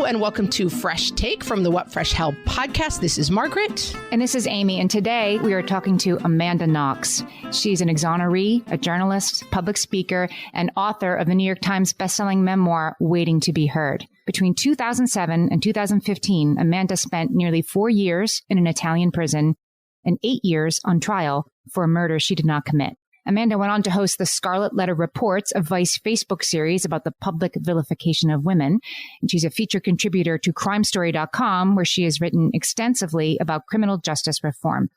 and welcome to Fresh Take from the What Fresh Hell podcast. This is Margaret. And this is Amy. And today we are talking to Amanda Knox. She's an exoneree, a journalist, public speaker, and author of the New York Times bestselling memoir, Waiting to Be Heard. Between 2007 and 2015, Amanda spent nearly 4 years in an Italian prison and 8 years on trial for a murder she did not commit. Amanda went on to host the Scarlet Letter Reports, a Vice Facebook series about the public vilification of women. And she's a feature contributor to crimestory.com, where she has written extensively about criminal justice reform.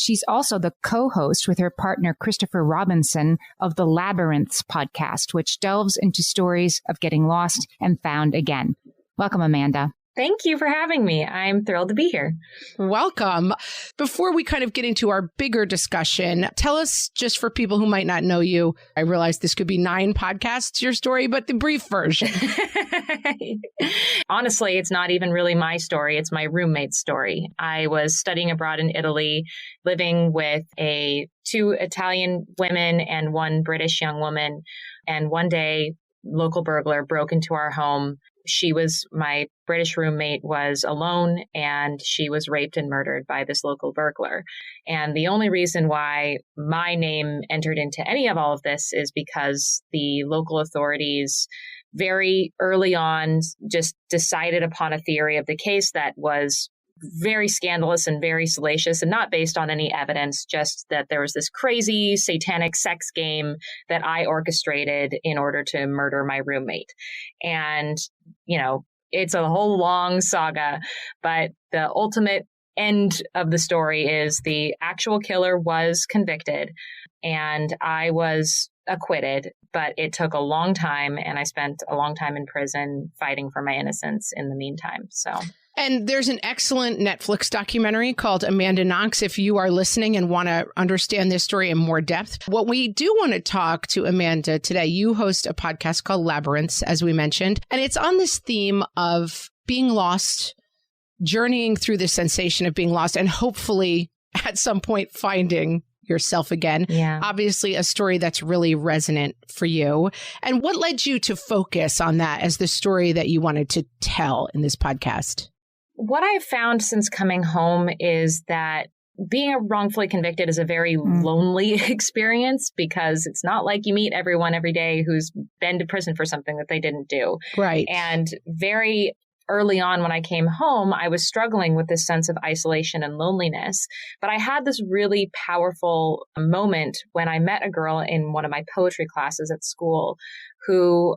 She's also the co-host with her partner, Christopher Robinson, of the Labyrinths podcast, which delves into stories of getting lost and found again. Welcome, Amanda. Thank you for having me. I'm thrilled to be here. Welcome. Before we kind of get into our bigger discussion, tell us, just for people who might not know you, I realize this could be 9 podcasts, your story, but the brief version. Honestly, it's not even really my story. It's my roommate's story. I was studying abroad in Italy, living with 2 Italian women and 1 British young woman. And one day, local burglar broke into our home. My British roommate was alone, and she was raped and murdered by this local burglar. And the only reason why my name entered into any of all of this is because the local authorities very early on just decided upon a theory of the case that was very scandalous and very salacious and not based on any evidence, just that there was this crazy satanic sex game that I orchestrated in order to murder my roommate. And, it's a whole long saga, but the ultimate end of the story is the actual killer was convicted and I was acquitted, but it took a long time and I spent a long time in prison fighting for my innocence in the meantime. And there's an excellent Netflix documentary called Amanda Knox, if you are listening and want to understand this story in more depth. What we do want to talk to Amanda today, you host a podcast called Labyrinths, as we mentioned, and it's on this theme of being lost, journeying through the sensation of being lost, and hopefully at some point finding yourself again. Yeah. Obviously, a story that's really resonant for you. And what led you to focus on that as the story that you wanted to tell in this podcast? What I've found since coming home is that being wrongfully convicted is a very lonely experience because it's not like you meet everyone every day who's been to prison for something that they didn't do. Right. And very early on when I came home, I was struggling with this sense of isolation and loneliness. But I had this really powerful moment when I met a girl in one of my poetry classes at school who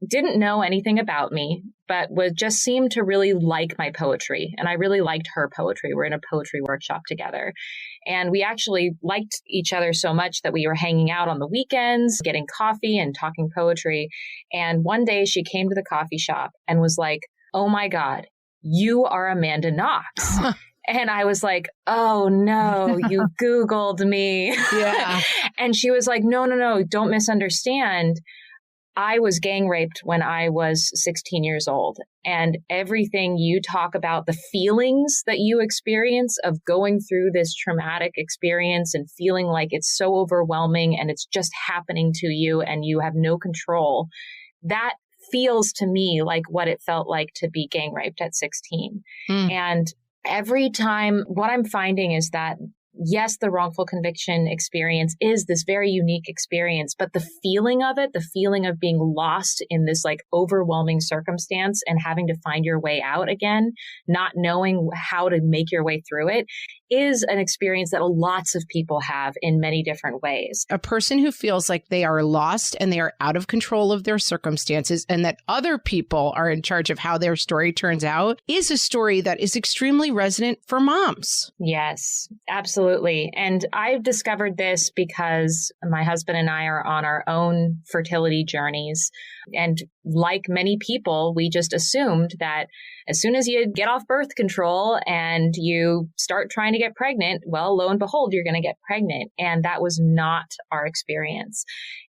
didn't know anything about me, but just seemed to really like my poetry. And I really liked her poetry. We're in a poetry workshop together. And we actually liked each other so much that we were hanging out on the weekends, getting coffee and talking poetry. And one day she came to the coffee shop and was like, "Oh my God, you are Amanda Knox." And I was like, "Oh no, you Googled me." Yeah. And she was like, no, don't misunderstand. I was gang raped when I was 16 years old. And everything you talk about, the feelings that you experience of going through this traumatic experience and feeling like it's so overwhelming and it's just happening to you and you have no control, that feels to me like what it felt like to be gang raped at 16. And every time, what I'm finding is that yes, the wrongful conviction experience is this very unique experience, but the feeling of it, the feeling of being lost in this like overwhelming circumstance and having to find your way out again, not knowing how to make your way through it, is an experience that lots of people have in many different ways. A person who feels like they are lost and they are out of control of their circumstances and that other people are in charge of how their story turns out is a story that is extremely resonant for moms. Yes, absolutely. And I've discovered this because my husband and I are on our own fertility journeys. And like many people, we just assumed that as soon as you get off birth control and you start trying to get pregnant, well, lo and behold, you're going to get pregnant. And that was not our experience.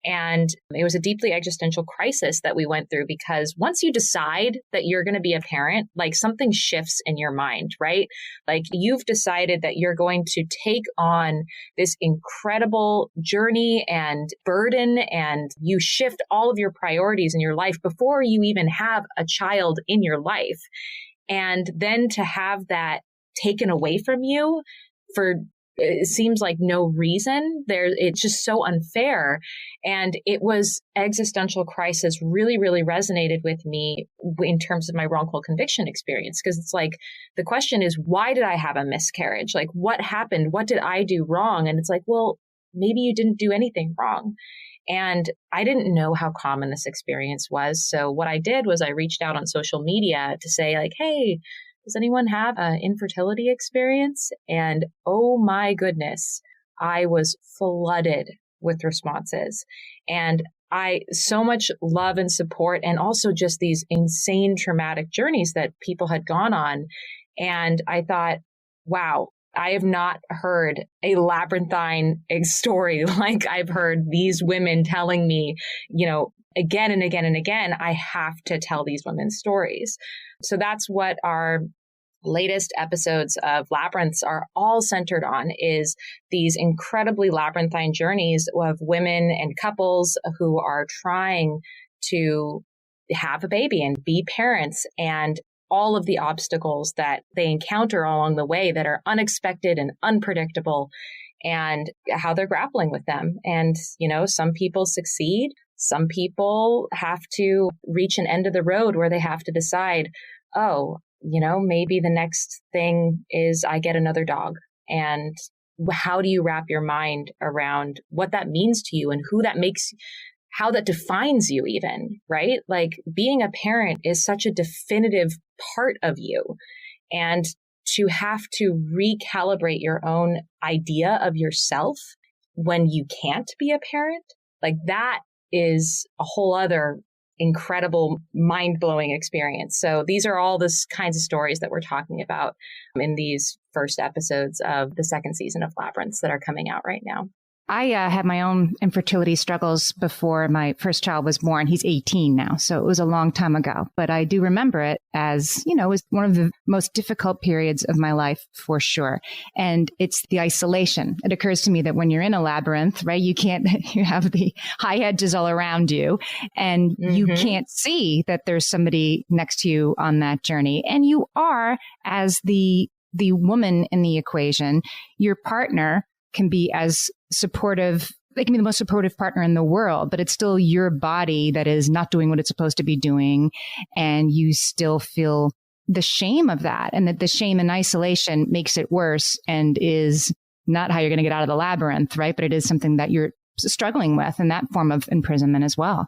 And it was a deeply existential crisis that we went through because once you decide that you're going to be a parent, like something shifts in your mind, right? Like you've decided that you're going to take on this incredible journey and burden, and you shift all of your priorities difficulties in your life before you even have a child in your life. And then to have that taken away from you for it seems like no reason there. It's just so unfair. And it was existential crisis really, really resonated with me in terms of my wrongful conviction experience. Because it's like, the question is, why did I have a miscarriage? Like, what happened? What did I do wrong? And it's like, well, maybe you didn't do anything wrong. And I didn't know how common this experience was. So what I did was I reached out on social media to say like, hey, does anyone have an infertility experience? And oh my goodness, I was flooded with responses. And I so much love and support, and also just these insane traumatic journeys that people had gone on. And I thought, wow, I have not heard a labyrinthine story like I've heard these women telling me, again and again and again. I have to tell these women's stories. So that's what our latest episodes of Labyrinths are all centered on, is these incredibly labyrinthine journeys of women and couples who are trying to have a baby and be parents, and all of the obstacles that they encounter along the way that are unexpected and unpredictable, and how they're grappling with them. And, some people succeed. Some people have to reach an end of the road where they have to decide, maybe the next thing is I get another dog. And how do you wrap your mind around what that means to you and who that makes, how that defines you even, right? Like, being a parent is such a definitive part of you. And to have to recalibrate your own idea of yourself when you can't be a parent, like, that is a whole other incredible, mind-blowing experience. So these are all the kinds of stories that we're talking about in these first episodes of the second season of Labyrinths that are coming out right now. I had my own infertility struggles before my first child was born. He's 18 now, so it was a long time ago. But I do remember it as, it was one of the most difficult periods of my life for sure. And it's the isolation. It occurs to me that when you're in a labyrinth, right, you have the high hedges all around you, and you can't see that there's somebody next to you on that journey. And you are, as the woman in the equation, your partner can be as supportive. They can be the most supportive partner in the world, but it's still your body that is not doing what it's supposed to be doing. And you still feel the shame of that. And that the shame and isolation makes it worse and is not how you're going to get out of the labyrinth, right? But it is something that you're struggling with in that form of imprisonment as well.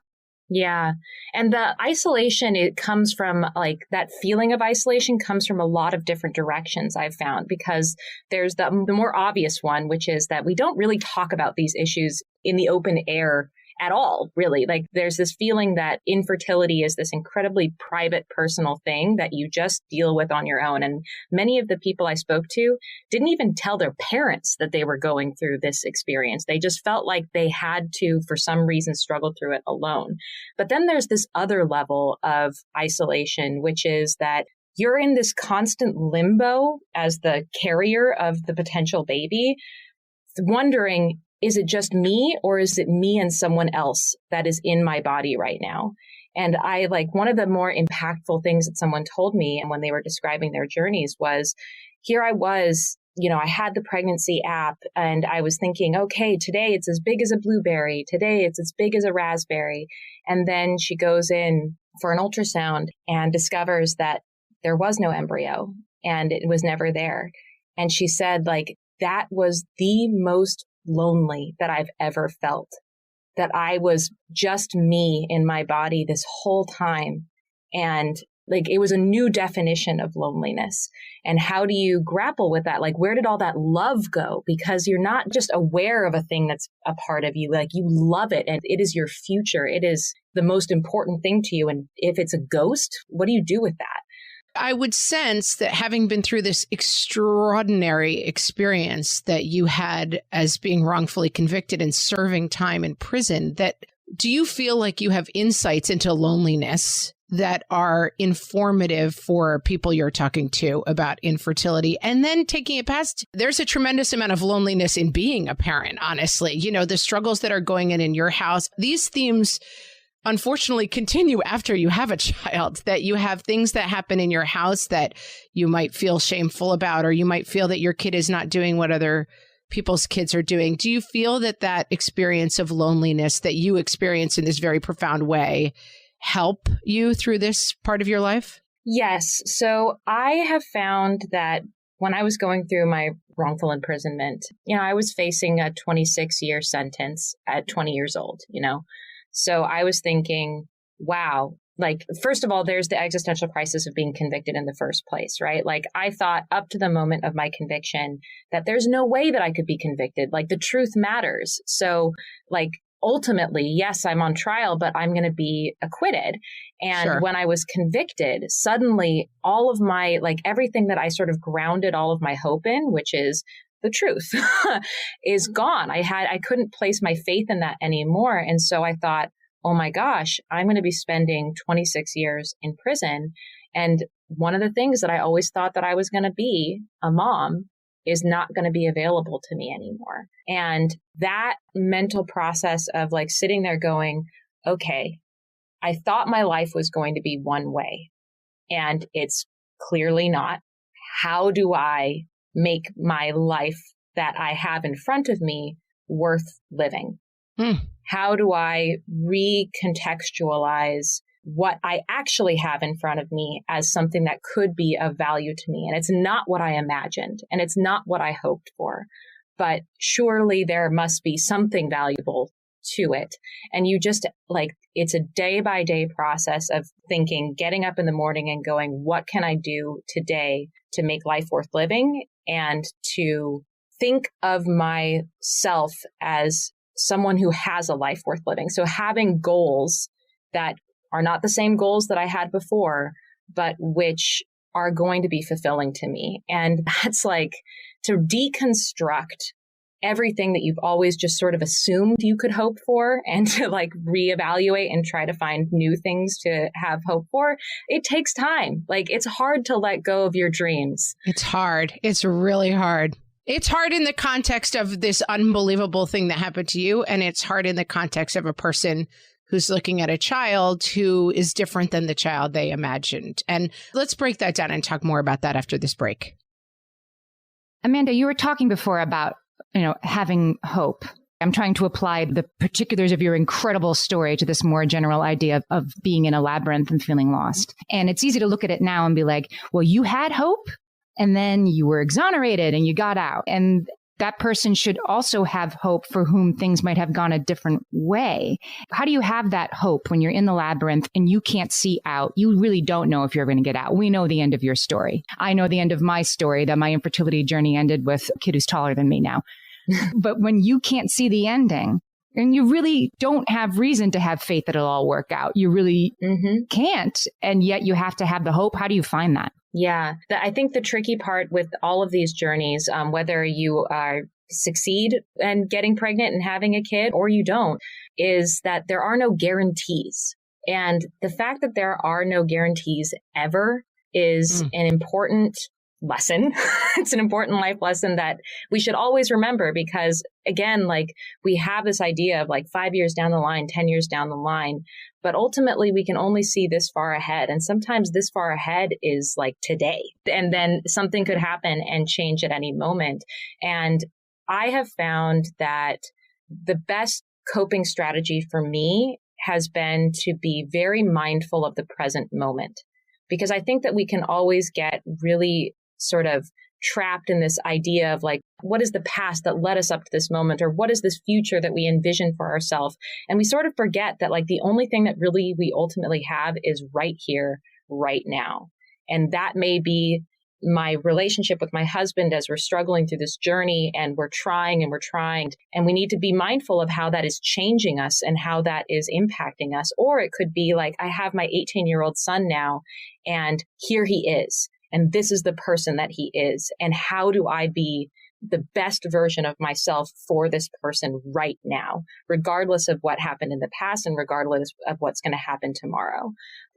Yeah. And the isolation, it comes from like that feeling of isolation comes from a lot of different directions, I've found, because there's the more obvious one, which is that we don't really talk about these issues in the open air at all, really. Like, there's this feeling that infertility is this incredibly private, personal thing that you just deal with on your own. And many of the people I spoke to didn't even tell their parents that they were going through this experience. They just felt like they had to, for some reason, struggle through it alone. But then there's this other level of isolation, which is that you're in this constant limbo as the carrier of the potential baby, wondering, is it just me, or is it me and someone else that is in my body right now? And one of the more impactful things that someone told me, and when they were describing their journeys, was, here I was, I had the pregnancy app and I was thinking, okay, today it's as big as a blueberry. Today it's as big as a raspberry. And then she goes in for an ultrasound and discovers that there was no embryo and it was never there. And she said, that was the most lonely that I've ever felt, that I was just me in my body this whole time. And it was a new definition of loneliness. And how do you grapple with that? Where did all that love go? Because you're not just aware of a thing that's a part of you, you love it and it is your future. It is the most important thing to you. And if it's a ghost, what do you do with that? I would sense that, having been through this extraordinary experience that you had as being wrongfully convicted and serving time in prison, do you feel like you have insights into loneliness that are informative for people you're talking to about infertility? And then taking it past, there's a tremendous amount of loneliness in being a parent, honestly. The struggles that are going in your house, these themes unfortunately continue after you have a child, that you have things that happen in your house that you might feel shameful about, or you might feel that your kid is not doing what other people's kids are doing. Do you feel that that experience of loneliness that you experience in this very profound way help you through this part of your life? Yes. So I have found that when I was going through my wrongful imprisonment, I was facing a 26-year sentence at 20 years old, So I was thinking, wow, first of all, there's the existential crisis of being convicted in the first place, right? I thought up to the moment of my conviction that there's no way that I could be convicted. The truth matters. So ultimately, yes, I'm on trial, but I'm going to be acquitted. And Sure. When I was convicted, suddenly all of my, everything that I sort of grounded all of my hope in, which is the truth, is gone. I couldn't place my faith in that anymore. And so I thought, oh my gosh, I'm going to be spending 26 years in prison. And one of the things that I always thought that I was going to be, a mom, is not going to be available to me anymore. And that mental process of sitting there going, okay, I thought my life was going to be one way, and it's clearly not. How do I make my life that I have in front of me worth living? How do I recontextualize what I actually have in front of me as something that could be of value to me? And it's not what I imagined, and it's not what I hoped for, but surely there must be something valuable to it. And you just it's a day by day process of thinking, getting up in the morning and going, what can I do today to make life worth living? And to think of myself as someone who has a life worth living. So having goals that are not the same goals that I had before, but which are going to be fulfilling to me. And that's to deconstruct everything that you've always just sort of assumed you could hope for, and to reevaluate and try to find new things to have hope for. It takes time. It's hard to let go of your dreams. It's hard. It's really hard. It's hard in the context of this unbelievable thing that happened to you. And it's hard in the context of a person who's looking at a child who is different than the child they imagined. And let's break that down and talk more about that after this break. Amanda, you were talking before about, having hope. I'm trying to apply the particulars of your incredible story to this more general idea of being in a labyrinth and feeling lost. And it's easy to look at it now and be like, well, you had hope and then you were exonerated and you got out. And that person should also have hope for whom things might have gone a different way. How do you have that hope when you're in the labyrinth and you can't see out? You really don't know if you're going to get out. We know the end of your story. I know the end of my story, that my infertility journey ended with a kid who's taller than me now. But when you can't see the ending, and you really don't have reason to have faith that it'll all work out, you really can't. And yet you have to have the hope. How do you find that? Yeah, I think the tricky part with all of these journeys, whether you succeed in getting pregnant and having a kid or you don't, is that there are no guarantees. And the fact that there are no guarantees ever is an important lesson. It's an important life lesson that we should always remember, because again, we have this idea of 5 years down the line, 10 years down the line, but ultimately we can only see this far ahead. And sometimes this far ahead is today, and then something could happen and change at any moment. And I have found that the best coping strategy for me has been to be very mindful of the present moment, because I think that we can always get really sort of trapped in this idea of what is the past that led us up to this moment, or what is this future that we envision for ourselves? And we sort of forget that the only thing that really we ultimately have is right here, right now. And that may be my relationship with my husband as we're struggling through this journey, and we're trying, and we need to be mindful of how that is changing us and how that is impacting us. Or it could be I have my 18-year-old son now, and here he is. And this is the person that he is. And how do I be the best version of myself for this person right now, regardless of what happened in the past and regardless of what's going to happen tomorrow?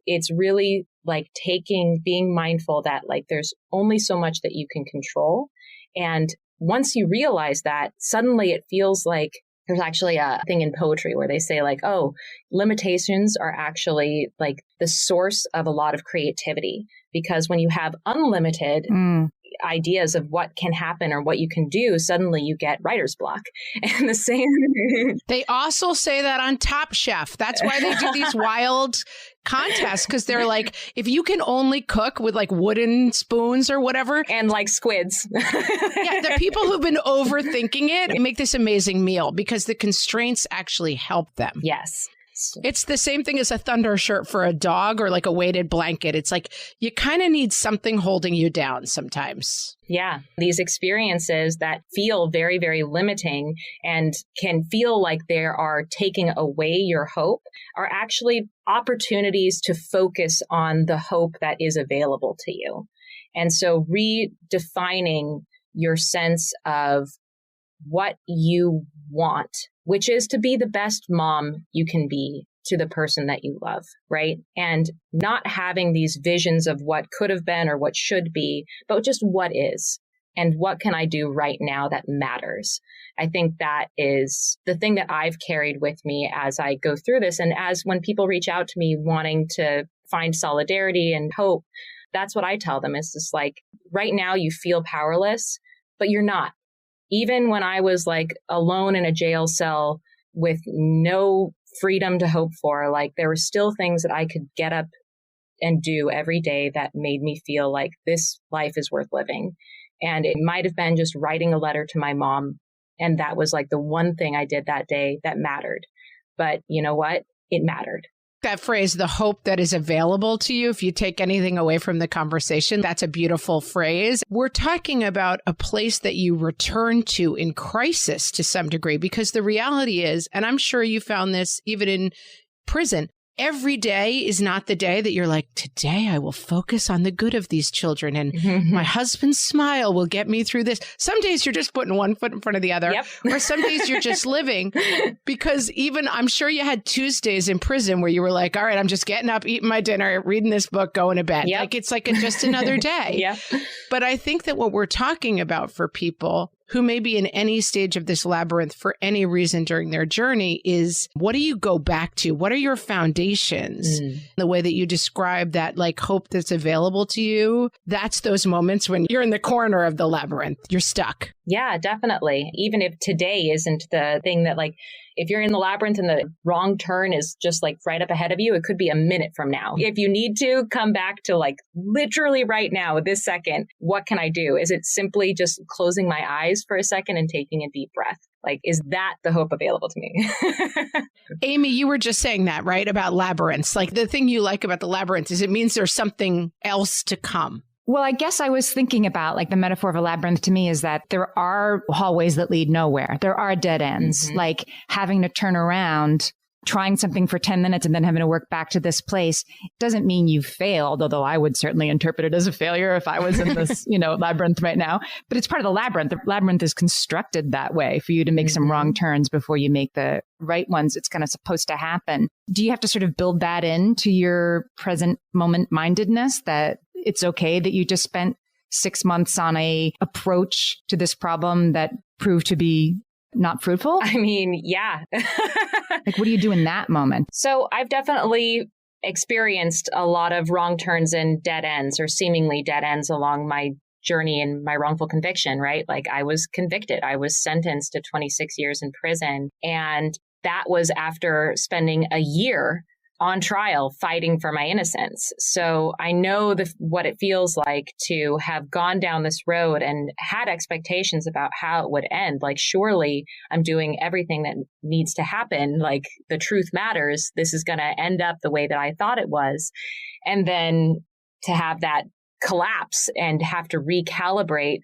It's really being mindful that there's only so much that you can control. And once you realize that, suddenly it feels like There's actually a thing in poetry where they say like, oh, limitations are actually like the source of a lot of creativity, because when you have unlimited ideas of what can happen or what you can do, suddenly you get writer's block. And the same. They also say that on Top Chef. That's why they do these wild contests, because they're like, if you can only cook with like wooden spoons or whatever. And like squids. Yeah, the people who've been overthinking it make this amazing meal because the constraints actually help them. Yes. It's the same thing as a thunder shirt for a dog or like a weighted blanket. It's like you kind of need something holding you down sometimes. Yeah. These experiences that feel very, very limiting and can feel like they are taking away your hope are actually opportunities to focus on the hope that is available to you. And so redefining your sense of what you want, which is to be the best mom you can be to the person that you love, right? And not having these visions of what could have been or what should be, but just what is and what can I do right now that matters. I think that is the thing that I've carried with me as I go through this. And as when people reach out to me wanting to find solidarity and hope, that's what I tell them. Is just like, right now you feel powerless, but you're not. Even when I was like alone in a jail cell with no freedom to hope for, like there were still things that I could get up and do every day that made me feel like this life is worth living. And it might have been just writing a letter to my mom. And that was like the one thing I did that day that mattered. But you know what? It mattered. That phrase, the hope that is available to you, if you take anything away from the conversation, that's a beautiful phrase. We're talking about a place that you return to in crisis to some degree, because the reality is, and I'm sure you found this even in prison, every day is not the day that you're like, today I will focus on the good of these children and my husband's smile will get me through this. Some days you're just putting one foot in front of the other, or some days you're just living, because even I'm sure you had Tuesdays in prison where you were like, all right, I'm just getting up, eating my dinner, reading this book, going to bed. Like it's like just another day. But I think that what we're talking about for people who may be in any stage of this labyrinth for any reason during their journey is, what do you go back to? What are your foundations? The way that you describe that like hope that's available to you, that's those moments when you're in the corner of the labyrinth, you're stuck. Yeah, definitely. Even if today isn't the thing that like, if you're in the labyrinth and the wrong turn is just like right up ahead of you, it could be a minute from now. If you need to come back to like literally right now, this second, what can I do? Is it simply just closing my eyes for a second and taking a deep breath? Like, is that the hope available to me? Amy, you were just saying that, right? About labyrinths. Like the thing you like about the labyrinth is it means there's something else to come. Well, I guess I was thinking about like the metaphor of a labyrinth to me is that there are hallways that lead nowhere. There are dead ends, like having to turn around, trying something for 10 minutes and then having to work back to this place doesn't mean you failed, although I would certainly interpret it as a failure if I was in this, labyrinth right now. But it's part of the labyrinth. The labyrinth is constructed that way for you to make some wrong turns before you make the right ones. It's kind of supposed to happen. Do you have to sort of build that into your present moment mindedness that it's okay that you just spent 6 months on a approach to this problem that proved to be not fruitful? I mean, yeah. Like, what do you do in that moment? So I've definitely experienced a lot of wrong turns and dead ends or seemingly dead ends along my journey in my wrongful conviction, right? Like I was convicted. I was sentenced to 26 years in prison. And that was after spending a year on trial fighting for my innocence. So I know what it feels like to have gone down this road and had expectations about how it would end. Like, surely I'm doing everything that needs to happen. Like, the truth matters. This is going to end up the way that I thought it was. And then to have that collapse and have to recalibrate,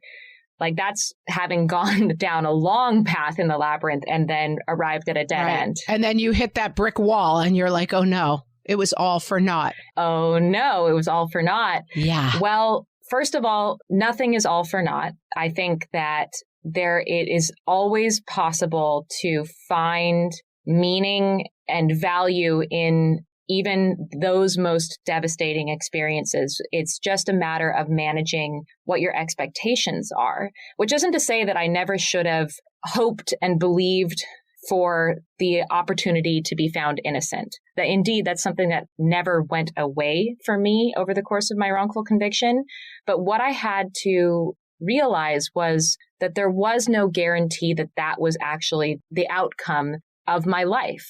like that's having gone down a long path in the labyrinth and then arrived at a dead end. And then you hit that brick wall and you're like, oh no, it was all for naught. Oh no, it was all for naught. Yeah. Well, first of all, nothing is all for naught. I think that it is always possible to find meaning and value in even those most devastating experiences. It's just a matter of managing what your expectations are, which isn't to say that I never should have hoped and believed for the opportunity to be found innocent. That indeed, that's something that never went away for me over the course of my wrongful conviction. But what I had to realize was that there was no guarantee that that was actually the outcome of my life.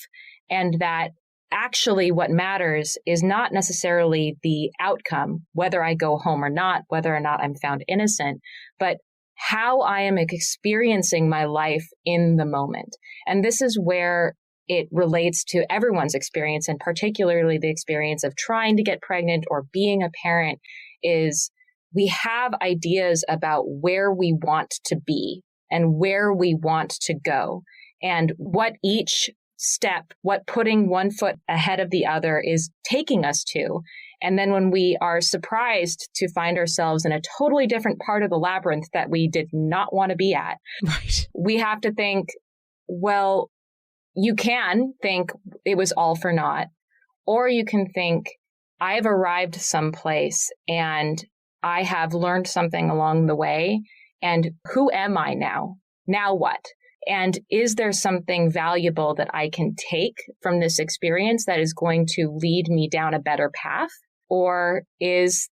And that actually what matters is not necessarily the outcome, whether I go home or not, whether or not I'm found innocent, but how I am experiencing my life in the moment. And this is where it relates to everyone's experience, and particularly the experience of trying to get pregnant or being a parent, is we have ideas about where we want to be and where we want to go and what each step, what putting one foot ahead of the other is taking us to. And then when we are surprised to find ourselves in a totally different part of the labyrinth that we did not want to be at, Right. we have to think, well, you can think it was all for naught, or you can think I've arrived someplace and I have learned something along the way. And who am I now? Now what? And is there something valuable that I can take from this experience that is going to lead me down a better path? Or is,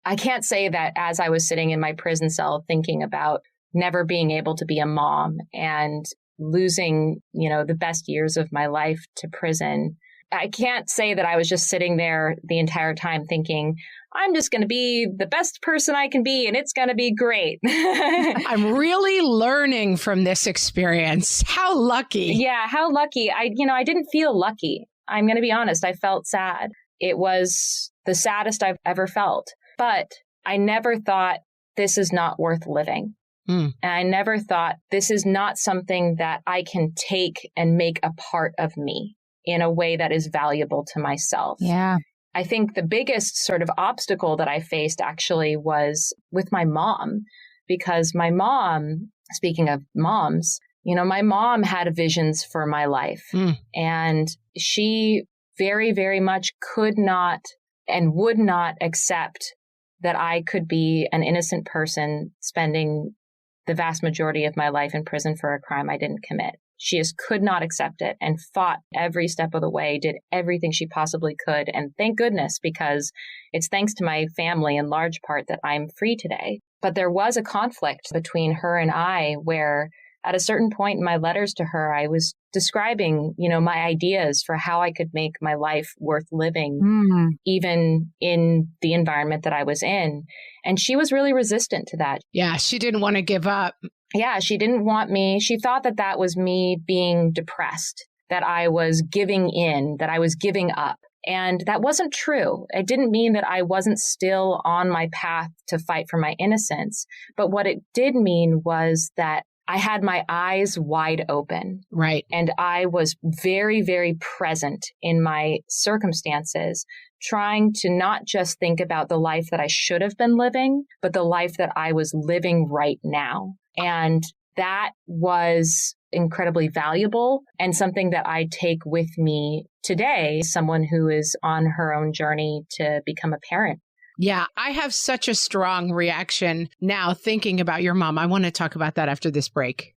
I can't say that as I was sitting in my prison cell thinking about never being able to be a mom and losing, the best years of my life to prison. I can't say that I was just sitting there the entire time thinking, I'm just going to be the best person I can be and it's going to be great. I'm really learning from this experience. How lucky. Yeah, how lucky. I didn't feel lucky. I'm going to be honest. I felt sad. It was the saddest I've ever felt. But I never thought this is not worth living. And I never thought this is not something that I can take and make a part of me in a way that is valuable to myself. Yeah. I think the biggest sort of obstacle that I faced actually was with my mom, because my mom, speaking of moms, my mom had visions for my life, and she very, very much could not and would not accept that I could be an innocent person spending the vast majority of my life in prison for a crime I didn't commit. She just could not accept it and fought every step of the way, did everything she possibly could. And thank goodness, because it's thanks to my family in large part that I'm free today. But there was a conflict between her and I where at a certain point in my letters to her, I was describing, my ideas for how I could make my life worth living, even in the environment that I was in. And she was really resistant to that. Yeah, she didn't want to give up. Yeah, she didn't want me. She thought that that was me being depressed, that I was giving in, that I was giving up. And that wasn't true. It didn't mean that I wasn't still on my path to fight for my innocence. But what it did mean was that I had my eyes wide open. Right. And I was very, very present in my circumstances, trying to not just think about the life that I should have been living, but the life that I was living right now. And that was incredibly valuable and something that I take with me today, someone who is on her own journey to become a parent. Yeah, I have such a strong reaction now thinking about your mom. I want to talk about that after this break.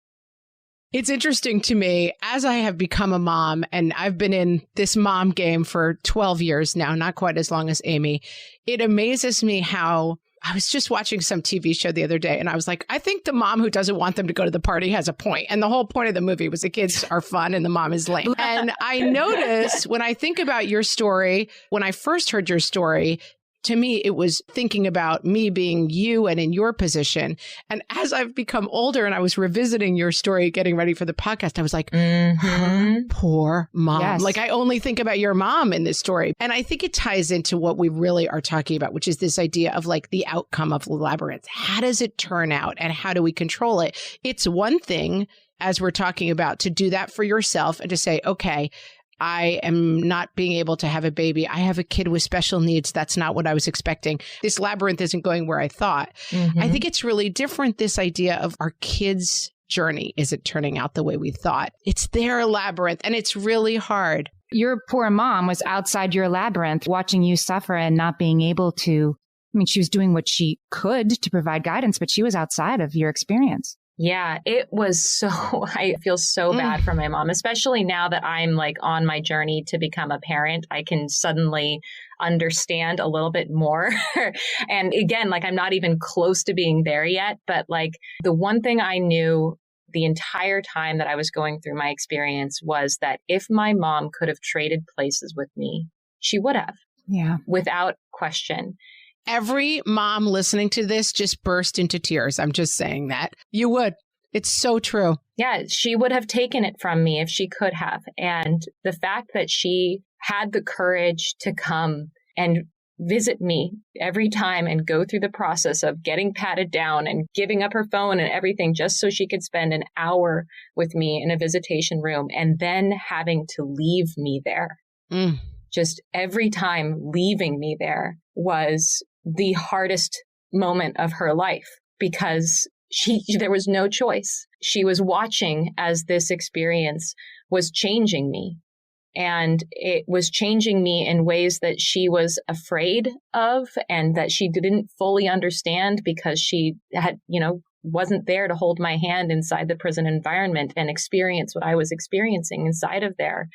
It's interesting to me as I have become a mom, and I've been in this mom game for 12 years now, not quite as long as Amy. It amazes me how I was just watching some TV show the other day and I was like, I think the mom who doesn't want them to go to the party has a point. And the whole point of the movie was the kids are fun and the mom is lame. And I notice when I think about your story, when I first heard your story, to me, it was thinking about me being you and in your position. And as I've become older and I was revisiting your story, getting ready for the podcast, I was like, her poor mom. Yes. Like I only think about your mom in this story. And I think it ties into what we really are talking about, which is this idea of like the outcome of Labyrinths. How does it turn out and how do we control it? It's one thing, as we're talking about, to do that for yourself and to say, okay, I am not being able to have a baby. I have a kid with special needs. That's not what I was expecting. This labyrinth isn't going where I thought. I think it's really different, this idea of our kids' journey isn't turning out the way we thought. It's their labyrinth and it's really hard. Your poor mom was outside your labyrinth watching you suffer and not being able to. I mean, she was doing what she could to provide guidance, but she was outside of your experience. Yeah, it was so, I feel so bad for my mom, especially now that I'm like on my journey to become a parent. I can suddenly understand a little bit more. And again, like I'm not even close to being there yet, but like the one thing I knew the entire time that I was going through my experience was that if my mom could have traded places with me, she would have. Yeah. Without question. Every mom listening to this just burst into tears. I'm just saying that. You would. It's so true. Yeah, she would have taken it from me if she could have. And the fact that she had the courage to come and visit me every time and go through the process of getting patted down and giving up her phone and everything just so she could spend an hour with me in a visitation room and then having to leave me there. Just every time leaving me there was the hardest moment of her life because there was no choice. She was watching as this experience was changing me. And it was changing me in ways that she was afraid of and that she didn't fully understand because she had, wasn't there to hold my hand inside the prison environment and experience what I was experiencing inside of there.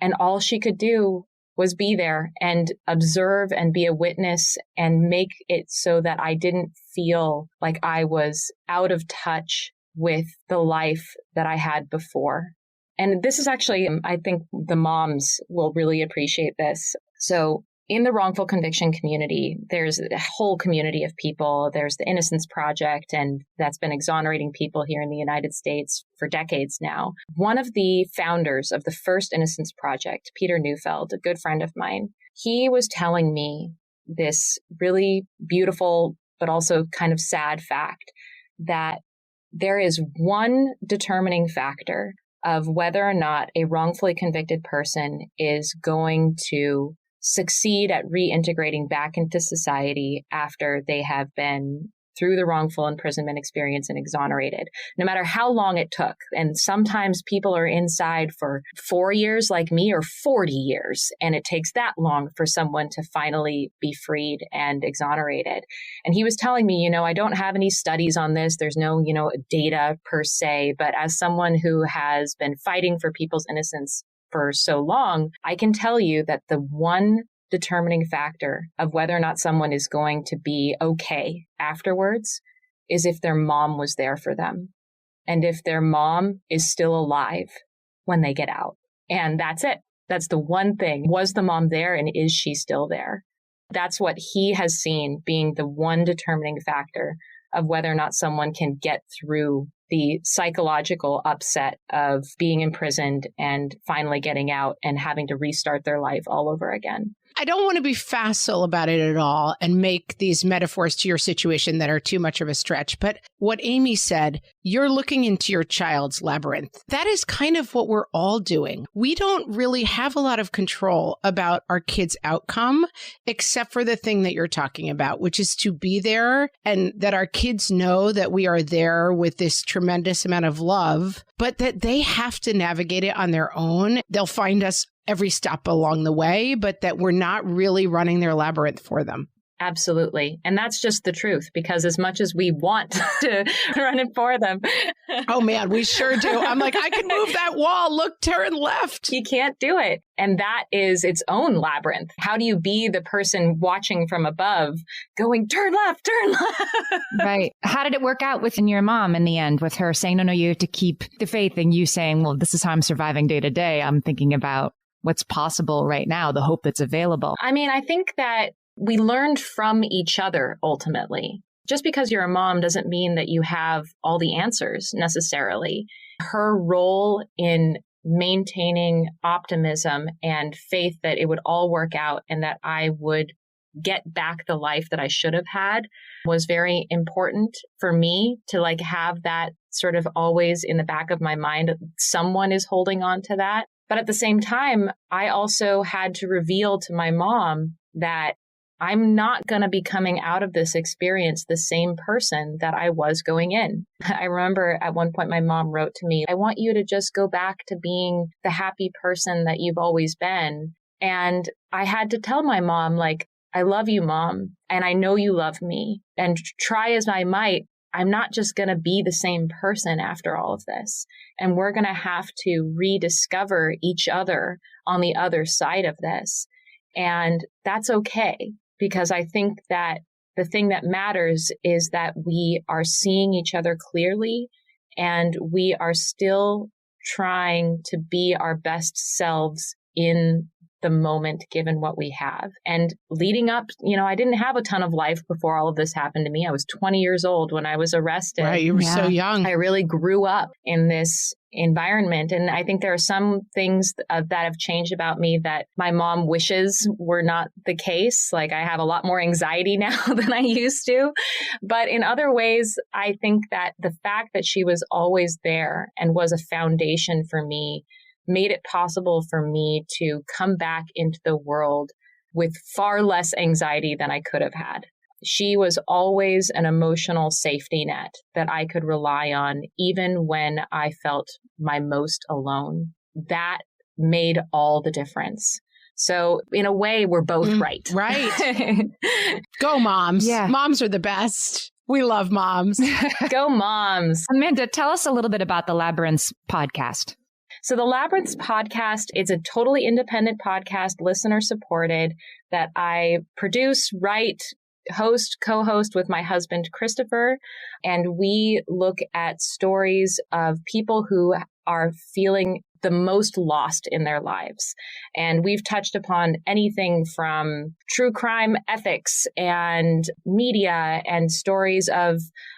And all she could do was be there and observe and be a witness and make it so that I didn't feel like I was out of touch with the life that I had before. And this is actually, I think the moms will really appreciate this. So in the wrongful conviction community, there's a whole community of people. There's the Innocence Project, and that's been exonerating people here in the United States for decades now. One of the founders of the first Innocence Project, Peter Neufeld, a good friend of mine, he was telling me this really beautiful, but also kind of sad fact that there is one determining factor of whether or not a wrongfully convicted person is going to succeed at reintegrating back into society after they have been through the wrongful imprisonment experience and exonerated, no matter how long it took. And sometimes people are inside for 4 years like me or 40 years, and it takes that long for someone to finally be freed and exonerated. And he was telling me, I don't have any studies on this. There's no, data per se, but as someone who has been fighting for people's innocence for so long, I can tell you that the one determining factor of whether or not someone is going to be okay afterwards is if their mom was there for them. And if their mom is still alive when they get out. And that's it. That's the one thing. Was the mom there and is she still there? That's what he has seen being the one determining factor of whether or not someone can get through the psychological upset of being imprisoned and finally getting out and having to restart their life all over again. I don't want to be facile about it at all and make these metaphors to your situation that are too much of a stretch. But what Amy said, you're looking into your child's labyrinth. That is kind of what we're all doing. We don't really have a lot of control about our kids' outcome, except for the thing that you're talking about, which is to be there and that our kids know that we are there with this tremendous amount of love, but that they have to navigate it on their own. They'll find us every stop along the way, but that we're not really running their labyrinth for them. Absolutely. And that's just the truth, because as much as we want to run it for them. Oh, man, we sure do. I'm like, I can move that wall. Look, turn left. You can't do it. And that is its own labyrinth. How do you be the person watching from above going, turn left, turn left? Right. How did it work out within your mom in the end with her saying, no, you have to keep the faith, and you saying, well, this is how I'm surviving day to day. I'm thinking about what's possible right now, the hope that's available. I mean, I think that we learned from each other ultimately. Just because you're a mom doesn't mean that you have all the answers necessarily. Her role in maintaining optimism and faith that it would all work out and that I would get back the life that I should have had was very important for me to have that sort of always in the back of my mind. Someone is holding on to that. But at the same time, I also had to reveal to my mom that I'm not going to be coming out of this experience the same person that I was going in. I remember at one point my mom wrote to me, I want you to just go back to being the happy person that you've always been. And I had to tell my mom, I love you, Mom, and I know you love me. And try as I might, I'm not just going to be the same person after all of this. And we're going to have to rediscover each other on the other side of this. And that's okay, because I think that the thing that matters is that we are seeing each other clearly, and we are still trying to be our best selves in the moment, given what we have. And leading up, I didn't have a ton of life before all of this happened to me. I was 20 years old when I was arrested. Right, you were so young. I really grew up in this environment. And I think there are some things that have changed about me that my mom wishes were not the case. Like, I have a lot more anxiety now than I used to. But in other ways, I think that the fact that she was always there and was a foundation for me made it possible for me to come back into the world with far less anxiety than I could have had. She was always an emotional safety net that I could rely on, even when I felt my most alone. That made all the difference. So in a way, we're both right. Right. Go moms. Yeah. Moms are the best. We love moms. Go moms. Amanda, tell us a little bit about the Labyrinths podcast. So the Labyrinths podcast, it's a totally independent podcast, listener supported, that I produce, write, host, co-host with my husband, Christopher. And we look at stories of people who are feeling the most lost in their lives. And we've touched upon anything from true crime ethics and media, and stories of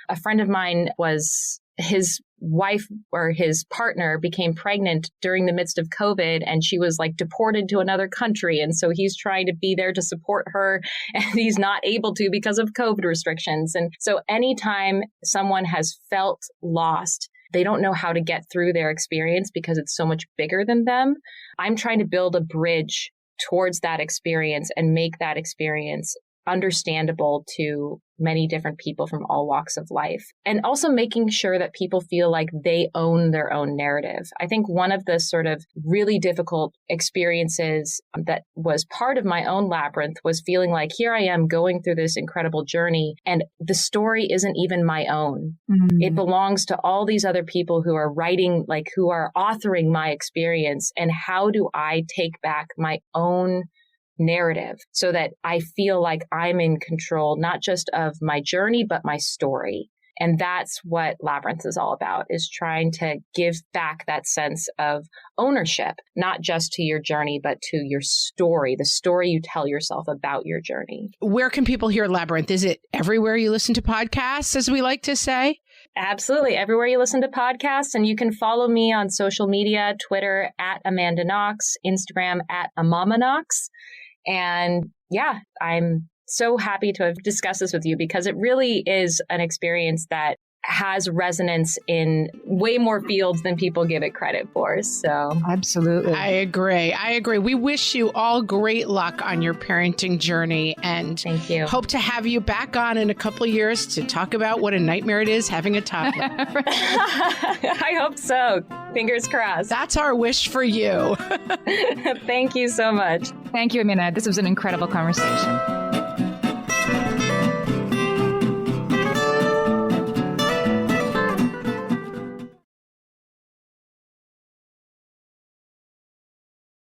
a friend of mine was his wife or his partner became pregnant during the midst of COVID, and she was like deported to another country. And so he's trying to be there to support her, and he's not able to because of COVID restrictions. And so anytime someone has felt lost, they don't know how to get through their experience because it's so much bigger than them. I'm trying to build a bridge towards that experience and make that experience understandable to many different people from all walks of life, and also making sure that people feel like they own their own narrative. I think one of the sort of really difficult experiences that was part of my own labyrinth was feeling like, here I am going through this incredible journey, and the story isn't even my own. Mm-hmm. It belongs to all these other people who are writing, like who are authoring my experience. And how do I take back my own narrative so that I feel like I'm in control, not just of my journey, but my story? And that's what Labyrinths is all about, is trying to give back that sense of ownership, not just to your journey, but to your story, the story you tell yourself about your journey. Where can people hear Labyrinth? Is it everywhere you listen to podcasts, as we like to say? Absolutely. Everywhere you listen to podcasts. And you can follow me on social media, Twitter at Amanda Knox, Instagram at Amama Knox. And yeah, I'm so happy to have discussed this with you, because it really is an experience that has resonance in way more fields than people give it credit for. So absolutely. I agree. We wish you all great luck on your parenting journey, and thank you. Hope to have you back on in a couple of years to talk about what a nightmare it is having a toddler. I hope so. Fingers crossed. That's our wish for you. Thank you so much. Thank you, Amanda. This was an incredible conversation.